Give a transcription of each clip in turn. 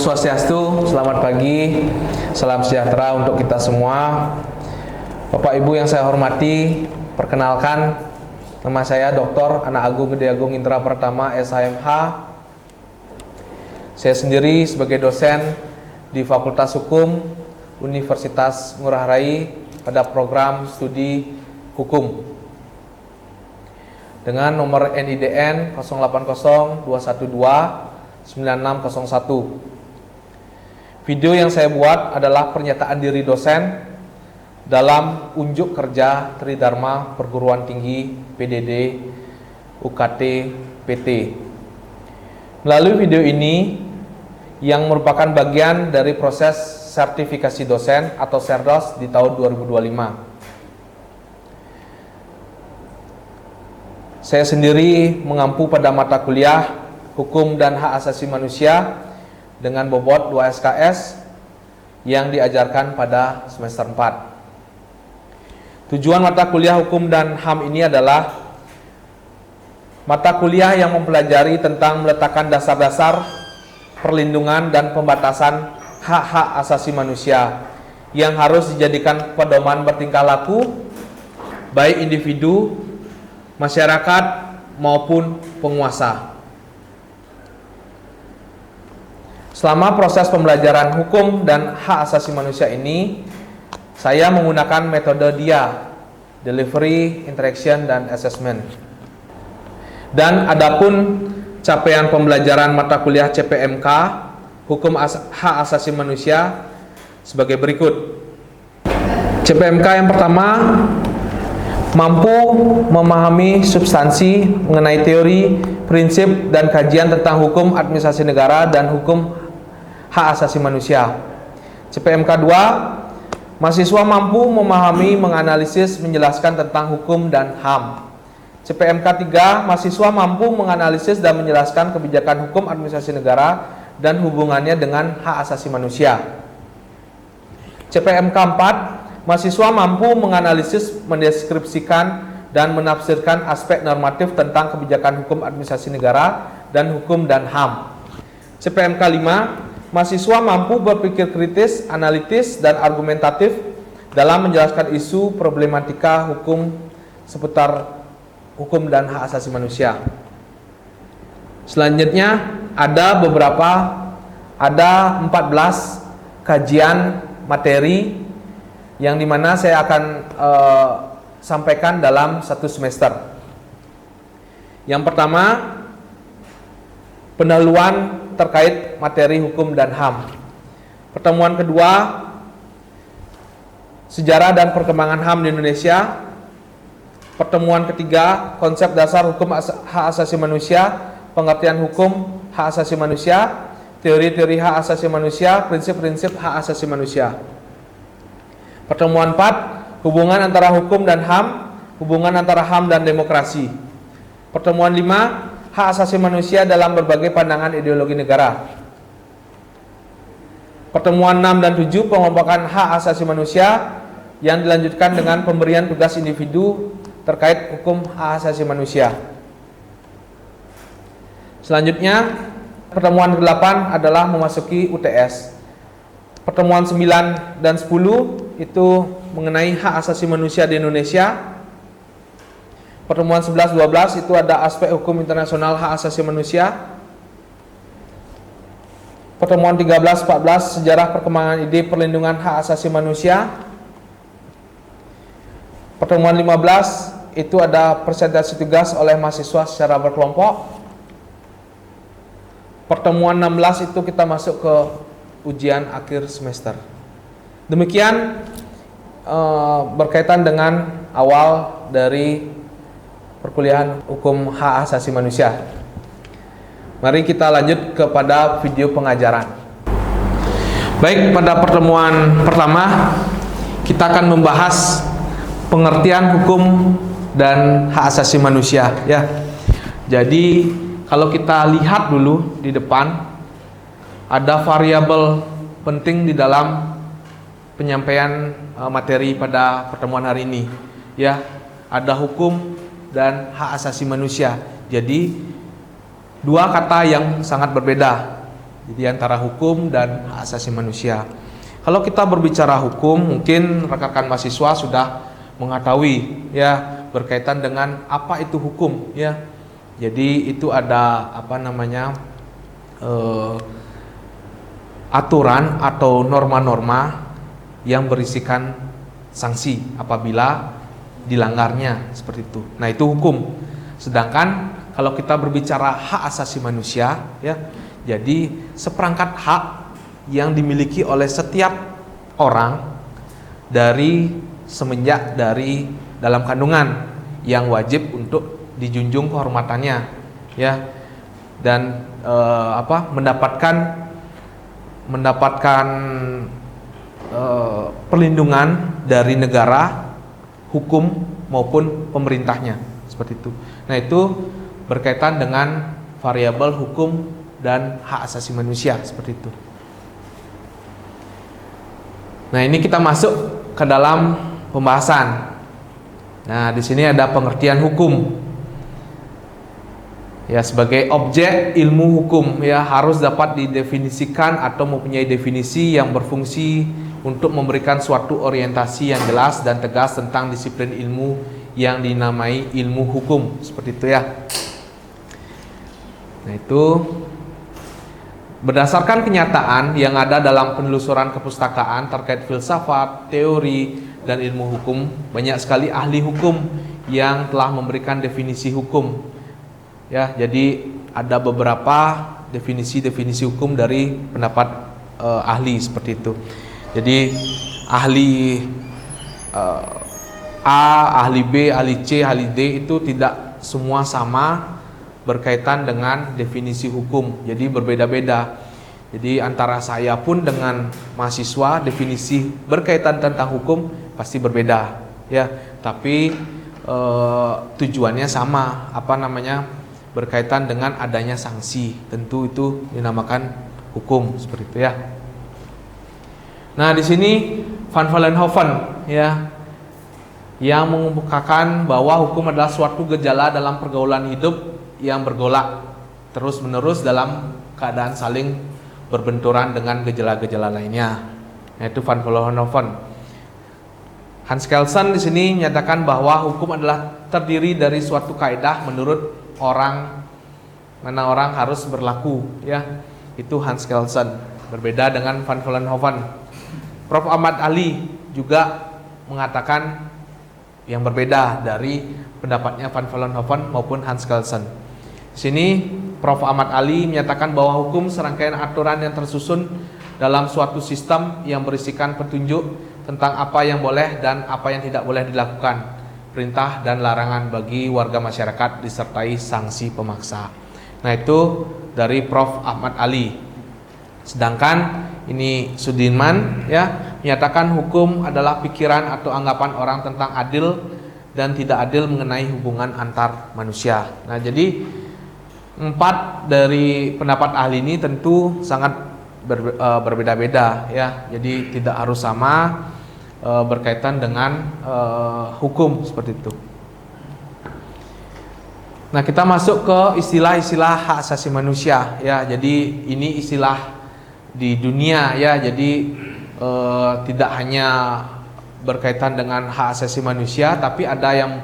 Swastiastu, selamat pagi, salam sejahtera untuk kita semua. Bapak Ibu yang saya hormati, perkenalkan, nama saya Dr. Anak Agung Gede Agung Intra Pratama, SHMH. Saya sendiri sebagai dosen di Fakultas Hukum Universitas Ngurah Rai pada program studi hukum dengan nomor NIDN 0802129601. Video yang saya buat adalah pernyataan diri dosen dalam unjuk kerja Tridharma Perguruan Tinggi PDD UKT PT. Melalui video ini yang merupakan bagian dari proses sertifikasi dosen atau Serdos di tahun 2025. Saya sendiri mengampu pada mata kuliah Hukum dan Hak Asasi Manusia dengan bobot 2 SKS yang diajarkan pada semester 4. Tujuan mata kuliah Hukum dan HAM ini adalah mata kuliah yang mempelajari tentang meletakkan dasar-dasar perlindungan dan pembatasan hak-hak asasi manusia yang harus dijadikan pedoman bertingkah laku baik individu, masyarakat maupun penguasa. Selama proses pembelajaran hukum dan hak asasi manusia ini, saya menggunakan metode DIA, Delivery, Interaction, dan Assessment. Dan adapun capaian pembelajaran mata kuliah CPMK, Hukum Hak Asasi Manusia, sebagai berikut. CPMK yang pertama, mampu memahami substansi mengenai teori, prinsip, dan kajian tentang hukum administrasi negara dan hukum hak asasi manusia. CPMK 2, mahasiswa mampu memahami, menganalisis, menjelaskan tentang hukum dan HAM. CPMK 3, mahasiswa mampu menganalisis dan menjelaskan kebijakan hukum administrasi negara dan hubungannya dengan hak asasi manusia. CPMK 4, mahasiswa mampu menganalisis, mendeskripsikan, dan menafsirkan aspek normatif tentang kebijakan hukum administrasi negara dan hukum dan HAM. CPMK 5, mahasiswa mampu berpikir kritis, analitis, dan argumentatif dalam menjelaskan isu problematika hukum seputar hukum dan hak asasi manusia. Selanjutnya ada 14 kajian materi yang dimana saya akan sampaikan dalam satu semester. Yang pertama, pendahuluan terkait materi hukum dan HAM. Pertemuan kedua, sejarah dan perkembangan HAM di Indonesia. Pertemuan ketiga, konsep dasar hukum hak asasi manusia, pengertian hukum hak asasi manusia, teori-teori hak asasi manusia, prinsip-prinsip hak asasi manusia. Pertemuan 4, hubungan antara hukum dan HAM, hubungan antara HAM dan demokrasi. Pertemuan 5, hak asasi manusia dalam berbagai pandangan ideologi negara. Pertemuan 6 dan 7, pengelompokan hak asasi manusia yang dilanjutkan dengan pemberian tugas individu terkait hukum hak asasi manusia. Selanjutnya, pertemuan ke-8 adalah memasuki UTS. Pertemuan 9 dan 10 itu mengenai hak asasi manusia di Indonesia. Pertemuan 11-12 itu ada aspek hukum internasional hak asasi manusia. Pertemuan 13-14 sejarah perkembangan ide perlindungan hak asasi manusia. Pertemuan 15 itu ada presentasi tugas oleh mahasiswa secara berkelompok. Pertemuan 16 itu kita masuk ke ujian akhir semester. Demikian berkaitan dengan awal dari perkuliahan hukum hak asasi manusia. Mari kita lanjut kepada video pengajaran. Baik, pada pertemuan pertama kita akan membahas pengertian hukum dan hak asasi manusia, ya. Jadi kalau kita lihat dulu di depan ada variabel penting di dalam penyampaian materi pada pertemuan hari ini, ya. Ada hukum dan hak asasi manusia. Jadi dua kata yang sangat berbeda. Jadi antara hukum dan hak asasi manusia. Kalau kita berbicara hukum, mungkin rekan-rekan mahasiswa sudah mengetahui ya berkaitan dengan apa itu hukum ya. Jadi itu ada aturan atau norma-norma yang berisikan sanksi apabila dilanggarnya, seperti itu. Nah, itu hukum. Sedangkan kalau kita berbicara hak asasi manusia ya, jadi seperangkat hak yang dimiliki oleh setiap orang semenjak dari dalam kandungan yang wajib untuk dijunjung kehormatannya ya, dan mendapatkan perlindungan dari negara, hukum maupun pemerintahnya, seperti itu. Nah, itu berkaitan dengan variabel hukum dan hak asasi manusia, seperti itu. Nah, ini kita masuk ke dalam pembahasan. Nah, di sini ada pengertian hukum. Ya, sebagai objek ilmu hukum ya harus dapat didefinisikan atau mempunyai definisi yang berfungsi untuk memberikan suatu orientasi yang jelas dan tegas tentang disiplin ilmu yang dinamai ilmu hukum, seperti itu ya. Nah, itu berdasarkan kenyataan yang ada dalam penelusuran kepustakaan terkait filsafat, teori, dan ilmu hukum, banyak sekali ahli hukum yang telah memberikan definisi hukum. Ya, jadi ada beberapa definisi hukum dari pendapat ahli, seperti itu. Jadi ahli A, ahli B, ahli C, ahli D itu tidak semua sama berkaitan dengan definisi hukum. Jadi berbeda-beda. Jadi antara saya pun dengan mahasiswa definisi berkaitan tentang hukum pasti berbeda, ya. Tapi tujuannya sama, berkaitan dengan adanya sanksi. Tentu itu dinamakan hukum, seperti itu ya. Nah, di sini Van Vollenhoven ya yang mengemukakan bahwa hukum adalah suatu gejala dalam pergaulan hidup yang bergolak terus-menerus dalam keadaan saling berbenturan dengan gejala-gejala lainnya. Yaitu Van Vollenhoven. Hans Kelsen di sini menyatakan bahwa hukum adalah terdiri dari suatu kaidah menurut mana orang harus berlaku ya. Itu Hans Kelsen, berbeda dengan Van Vollenhoven. Prof. Ahmad Ali juga mengatakan yang berbeda dari pendapatnya Van Vollenhoven maupun Hans Kelsen. Di sini Prof. Ahmad Ali menyatakan bahwa hukum serangkaian aturan yang tersusun dalam suatu sistem yang berisikan petunjuk tentang apa yang boleh dan apa yang tidak boleh dilakukan, perintah dan larangan bagi warga masyarakat disertai sanksi pemaksa. Nah, itu dari Prof. Ahmad Ali. Sedangkan ini Sudirman ya menyatakan hukum adalah pikiran atau anggapan orang tentang adil dan tidak adil mengenai hubungan antar manusia. Nah, jadi 4 dari pendapat ahli ini tentu sangat berbeda-beda ya. Jadi tidak harus sama berkaitan dengan hukum, seperti itu. Nah, kita masuk ke istilah-istilah hak asasi manusia ya. Jadi ini istilah di dunia ya. Jadi tidak hanya berkaitan dengan hak asasi manusia, tapi ada yang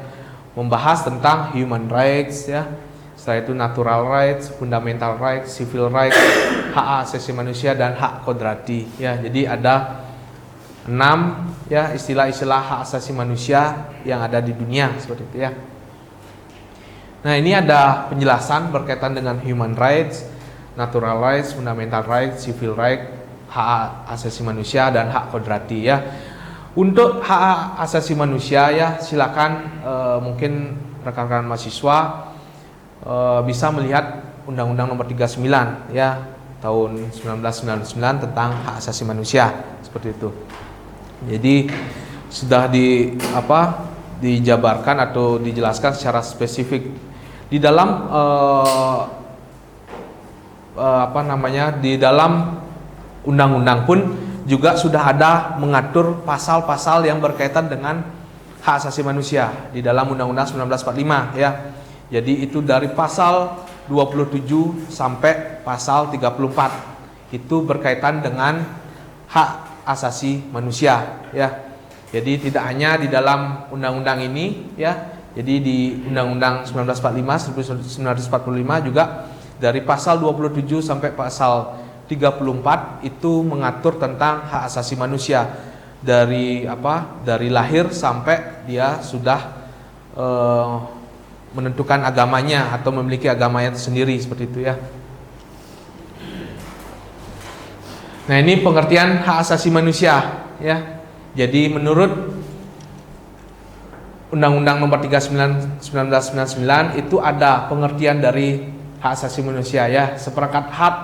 membahas tentang human rights ya. Setelah itu natural rights, fundamental rights, civil rights, hak asasi manusia dan hak kodrati ya. Jadi ada 6 ya istilah-istilah hak asasi manusia yang ada di dunia, seperti itu ya. Nah, ini ada penjelasan berkaitan dengan human rights, natural rights, fundamental rights, civil rights, hak asasi manusia dan hak kodrati ya. Untuk hak asasi manusia ya, silakan mungkin rekan-rekan mahasiswa bisa melihat Undang-Undang Nomor 39 ya tahun 1999 tentang hak asasi manusia, seperti itu. Jadi sudah dijabarkan atau dijelaskan secara spesifik di dalam di dalam undang-undang pun juga sudah ada mengatur pasal-pasal yang berkaitan dengan hak asasi manusia di dalam Undang-Undang 1945 ya. Jadi itu dari pasal 27 sampai pasal 34 itu berkaitan dengan hak asasi manusia ya. Jadi tidak hanya di dalam undang-undang ini ya. Jadi di Undang-Undang 1945 juga dari pasal 27 sampai pasal 34 itu mengatur tentang hak asasi manusia dari lahir sampai dia sudah menentukan agamanya atau memiliki agamanya sendiri, seperti itu ya. Nah, ini pengertian hak asasi manusia ya. Jadi menurut Undang-Undang Nomor 39 1999 itu ada pengertian dari hak asasi manusia ya, seperangkat hak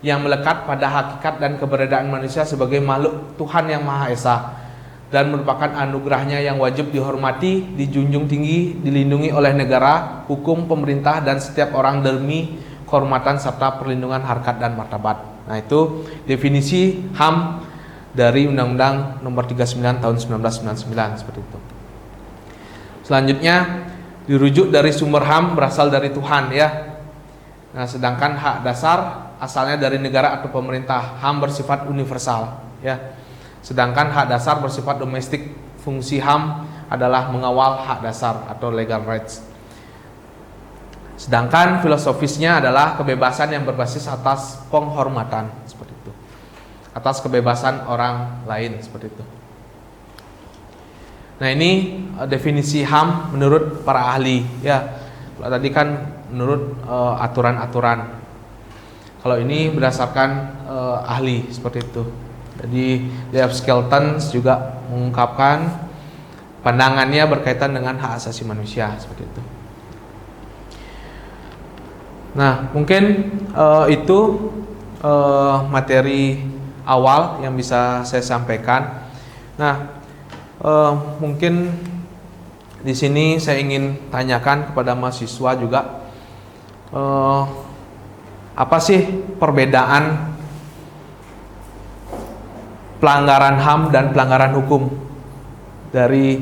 yang melekat pada hakikat dan keberadaan manusia sebagai makhluk Tuhan yang Maha Esa dan merupakan anugerahnya yang wajib dihormati, dijunjung tinggi, dilindungi oleh negara, hukum, pemerintah, dan setiap orang demi kehormatan serta perlindungan harkat dan martabat. Nah, itu definisi HAM dari Undang-Undang Nomor 39 Tahun 1999 seperti itu. Selanjutnya dirujuk dari sumber HAM berasal dari Tuhan ya. Nah, sedangkan hak dasar asalnya dari negara atau pemerintah. HAM bersifat universal ya. Sedangkan hak dasar bersifat domestik. Fungsi HAM adalah mengawal hak dasar atau legal rights. Sedangkan filosofisnya adalah kebebasan yang berbasis atas penghormatan, seperti itu. Atas kebebasan orang lain, seperti itu. Nah, ini definisi HAM menurut para ahli ya. Kalau tadi kan menurut aturan-aturan. Kalau ini berdasarkan ahli, seperti itu. Jadi D.F. Skelton juga mengungkapkan pandangannya berkaitan dengan hak asasi manusia, seperti itu. Nah, mungkin itu materi awal yang bisa saya sampaikan. Nah, mungkin di sini saya ingin tanyakan kepada mahasiswa juga, apa sih perbedaan pelanggaran HAM dan pelanggaran hukum dari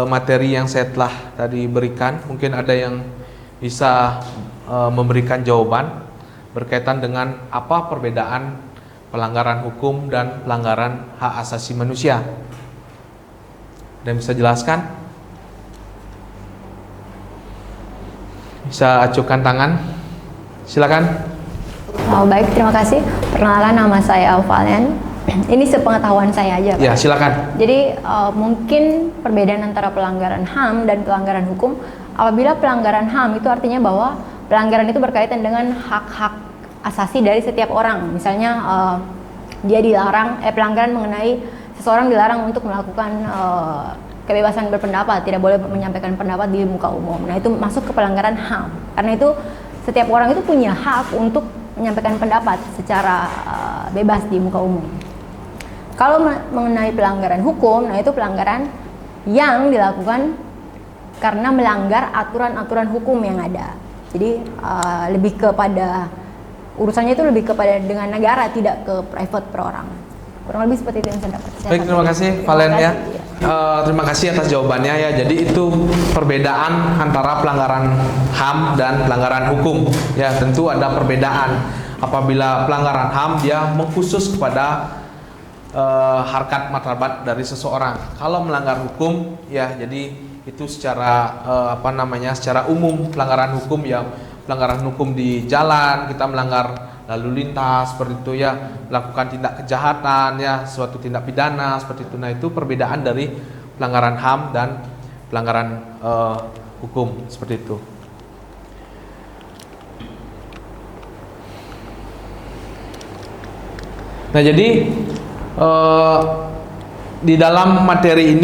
materi yang saya telah tadi berikan? Mungkin ada yang bisa memberikan jawaban berkaitan dengan apa perbedaan pelanggaran hukum dan pelanggaran hak asasi manusia. Dan bisa jelaskan? Bisa acukan tangan. Silakan. Baik, terima kasih. Perkenalan, nama saya Valen. Ini sepengetahuan saya aja, Pak. Ya, silakan. Jadi mungkin perbedaan antara pelanggaran HAM dan pelanggaran hukum. Apabila pelanggaran HAM itu artinya bahwa pelanggaran itu berkaitan dengan hak-hak asasi dari setiap orang. Misalnya dia dilarang, pelanggaran mengenai seseorang dilarang untuk melakukan kebebasan berpendapat, tidak boleh menyampaikan pendapat di muka umum. Nah, itu masuk ke pelanggaran HAM. Karena itu setiap orang itu punya hak untuk menyampaikan pendapat secara bebas di muka umum. Kalau mengenai pelanggaran hukum, nah itu pelanggaran yang dilakukan karena melanggar aturan-aturan hukum yang ada. Jadi lebih kepada urusannya itu lebih kepada dengan negara, tidak ke private perorangan. Kurang lebih seperti itu yang saya dapat. Baik, terima kasih Valen ya. Terima kasih atas jawabannya ya. Jadi itu perbedaan antara pelanggaran HAM dan pelanggaran hukum. Ya, tentu ada perbedaan. Apabila pelanggaran HAM dia mengkhusus kepada harkat martabat dari seseorang. Kalau melanggar hukum ya, jadi itu secara secara umum pelanggaran hukum ya, pelanggaran hukum di jalan, kita melanggar lalu lintas seperti itu ya, melakukan tindak kejahatan ya, suatu tindak pidana seperti itu. Nah, itu perbedaan dari pelanggaran HAM dan pelanggaran hukum seperti itu. Nah, jadi di dalam materi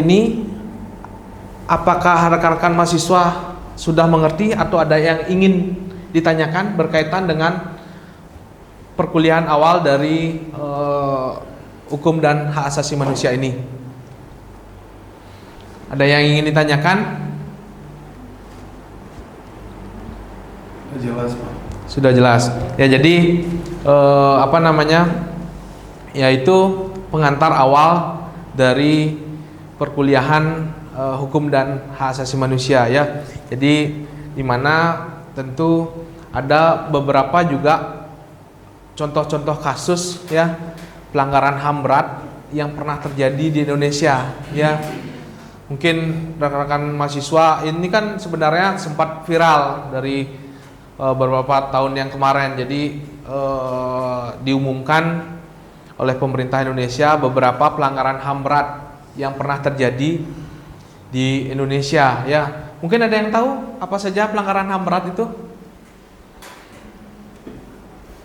ini apakah rekan-rekan mahasiswa sudah mengerti atau ada yang ingin ditanyakan berkaitan dengan perkuliahan awal dari hukum dan hak asasi manusia ini? Ada yang ingin ditanyakan? Jelas, Pak. Sudah jelas. Ya, jadi yaitu pengantar awal dari perkuliahan hukum dan hak asasi manusia ya. Jadi di mana tentu ada beberapa juga contoh-contoh kasus ya pelanggaran HAM berat yang pernah terjadi di Indonesia ya. Mungkin rekan-rekan mahasiswa ini kan sebenarnya sempat viral dari beberapa tahun yang kemarin. Jadi diumumkan oleh pemerintah Indonesia beberapa pelanggaran HAM berat yang pernah terjadi di Indonesia ya. Mungkin ada yang tahu apa saja pelanggaran HAM berat itu?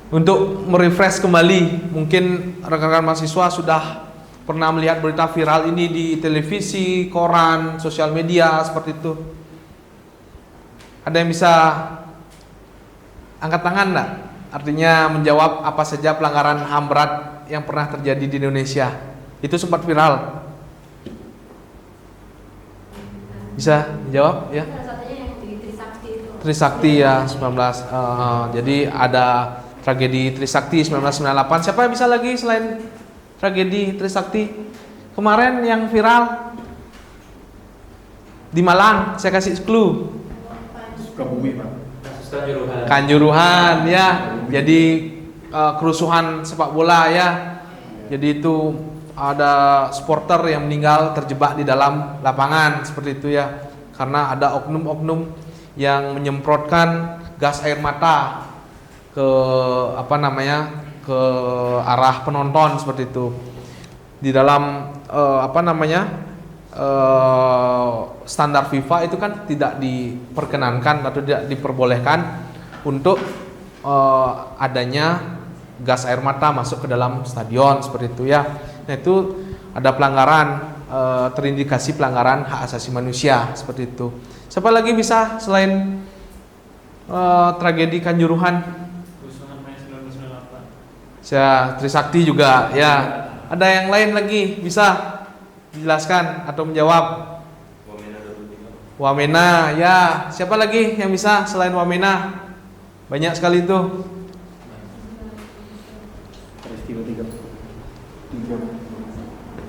Untuk merefresh kembali, mungkin rekan-rekan mahasiswa sudah pernah melihat berita viral ini di televisi, koran, sosial media seperti itu. Ada yang bisa angkat tangan enggak? Artinya menjawab apa saja pelanggaran HAM berat yang pernah terjadi di Indonesia. Itu sempat viral. Bisa dijawab ya? Salah satunya yang di Trisakti itu. Trisakti ya 19. Jadi ada tragedi Trisakti 1998. Siapa yang bisa lagi selain tragedi Trisakti? Kemarin yang viral di Malang, saya kasih clue. Sukabumi, Pak. Kanjuruhan ya. Jadi kerusuhan sepak bola ya. Jadi itu ada supporter yang meninggal terjebak di dalam lapangan seperti itu ya. Karena ada oknum-oknum yang menyemprotkan gas air mata ke ke arah penonton seperti itu. Di dalam standar FIFA itu kan tidak diperkenankan atau tidak diperbolehkan untuk adanya gas air mata masuk ke dalam stadion seperti itu ya. Nah itu ada pelanggaran, terindikasi pelanggaran hak asasi manusia seperti itu. Siapa lagi bisa selain tragedi Kanjuruhan? Ya, Trisakti juga ya. Ada yang lain lagi bisa dijelaskan atau menjawab? Wamena ya. Siapa lagi yang bisa selain Wamena? Banyak sekali itu. Peristiwa 30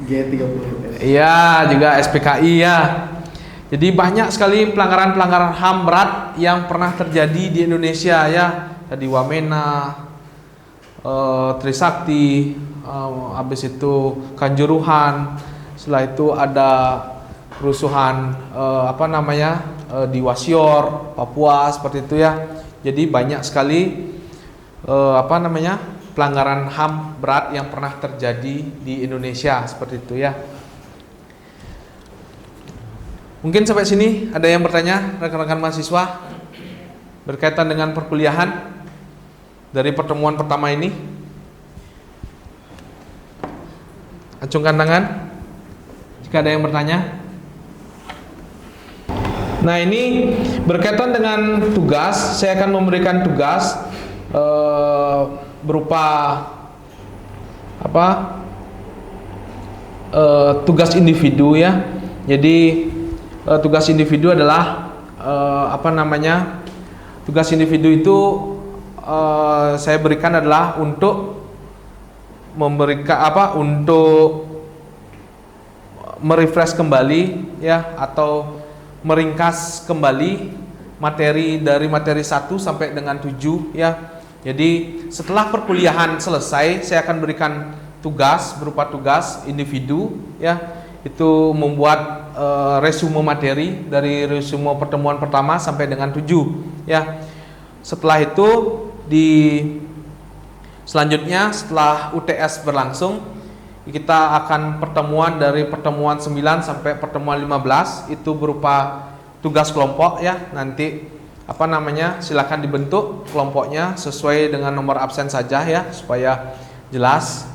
G30. Iya, juga SPKI ya. Jadi banyak sekali pelanggaran-pelanggaran HAM berat yang pernah terjadi di Indonesia ya. Tadi Wamena, Trisakti, habis itu Kanjuruhan, setelah itu ada kerusuhan di Wasior, Papua seperti itu ya. Jadi banyak sekali pelanggaran HAM berat yang pernah terjadi di Indonesia seperti itu ya. Mungkin sampai sini ada yang bertanya rekan-rekan mahasiswa berkaitan dengan perkuliahan dari pertemuan pertama ini? Acungkan tangan jika ada yang bertanya. Nah ini berkaitan dengan tugas, saya akan memberikan tugas berupa tugas individu ya. Jadi tugas individu adalah tugas individu itu saya berikan adalah untuk untuk merefresh kembali ya, atau meringkas kembali materi dari materi 1 sampai dengan 7 ya. Jadi setelah perkuliahan selesai, saya akan berikan tugas berupa tugas individu ya, itu membuat resume materi dari resume pertemuan pertama sampai dengan 7 ya. Setelah itu selanjutnya setelah UTS berlangsung, kita akan pertemuan dari pertemuan 9 sampai pertemuan 15 itu berupa tugas kelompok ya. Nanti silakan dibentuk kelompoknya sesuai dengan nomor absen saja ya, supaya jelas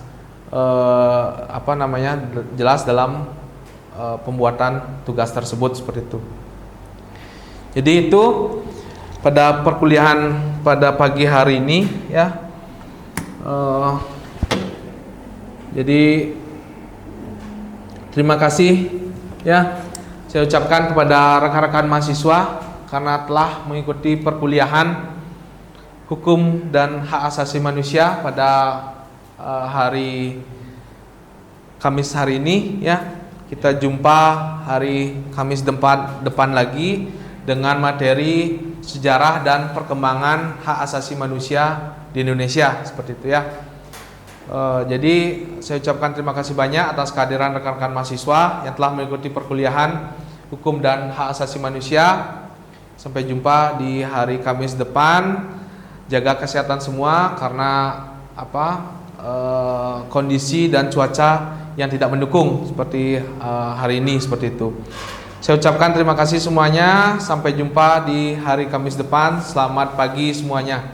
jelas dalam pembuatan tugas tersebut seperti itu. Jadi itu pada perkuliahan pada pagi hari ini ya. Jadi terima kasih ya saya ucapkan kepada rekan-rekan mahasiswa karena telah mengikuti perkuliahan hukum dan hak asasi manusia pada hari Kamis hari ini ya. Kita jumpa hari Kamis depan lagi dengan materi sejarah dan perkembangan hak asasi manusia di Indonesia, seperti itu ya. Jadi saya ucapkan terima kasih banyak atas kehadiran rekan-rekan mahasiswa yang telah mengikuti perkuliahan hukum dan hak asasi manusia. Sampai jumpa di hari Kamis depan. Jaga kesehatan semua karena kondisi dan cuaca yang tidak mendukung seperti hari ini, seperti itu. Saya ucapkan terima kasih semuanya. Sampai jumpa di hari Kamis depan. Selamat pagi semuanya.